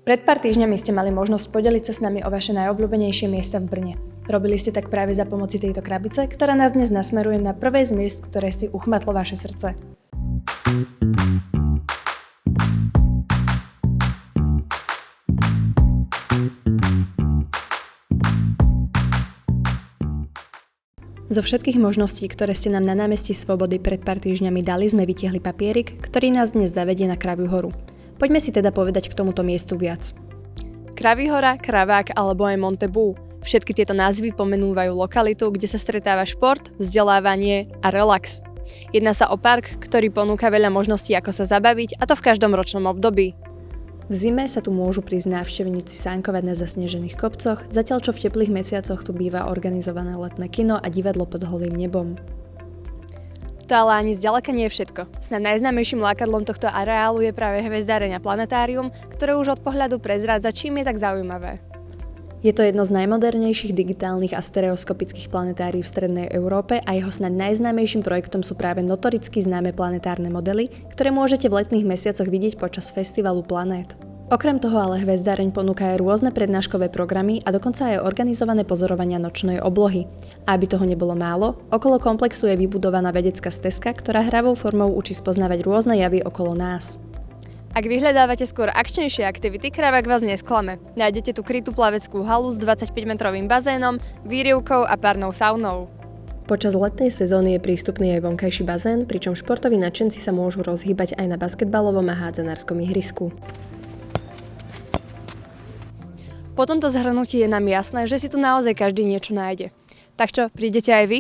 Pred pár týždňami ste mali možnosť podeliť sa s nami o vaše najobľúbenejšie miesta v Brne. Robili ste tak práve za pomoci tejto krabice, ktorá nás dnes nasmeruje na prvé z miest, ktoré si uchmatlo vaše srdce. Zo všetkých možností, ktoré ste nám na námestí Svobody pred pár týždňami dali, sme vytiahli papierik, ktorý nás dnes zavedie na Kraviu horu. Poďme si teda povedať k tomuto miestu viac. Kraví hora, Kravák alebo aj Monte Bú. Všetky tieto názvy pomenúvajú lokalitu, kde sa stretáva šport, vzdelávanie a relax. Jedná sa o park, ktorý ponúka veľa možností, ako sa zabaviť, a to v každom ročnom období. V zime sa tu môžu prísť návštevníci sánkovať na zasnežených kopcoch, zatiaľ čo v teplých mesiacoch tu býva organizované letné kino a divadlo pod holým nebom. To ale ani zďaleka nie je všetko. Snad najznámejším lákadlom tohto areálu je práve hviezdáreň a planetárium, ktoré už od pohľadu prezrádza, čím je tak zaujímavé. Je to jedno z najmodernejších digitálnych a stereoskopických planetárií v strednej Európe a jeho snad najznámejším projektom sú práve notoricky známe planetárne modely, ktoré môžete v letných mesiacoch vidieť počas festivalu Planét. Okrem toho ale hviezdáreň ponúka aj rôzne prednáškové programy a dokonca aj organizované pozorovania nočnej oblohy. A aby toho nebolo málo, okolo komplexu je vybudovaná vedecká stezka, ktorá hravou formou učí spoznávať rôzne javy okolo nás. Ak vyhľadávate skôr akčnejšie aktivity, Kravák vás nesklame. Nájdete tu krytú plaveckú halu s 25-metrovým bazénom, výrivkou a párnou saunou. Počas letnej sezóny je prístupný aj vonkajší bazén, pričom športoví nadšenci sa môžu rozhýbať aj na basketbalovom a hádzanárskom ihrisku. Po tomto zhrnutí je nám jasné, že si tu naozaj každý niečo nájde. Tak čo, prídete aj vy?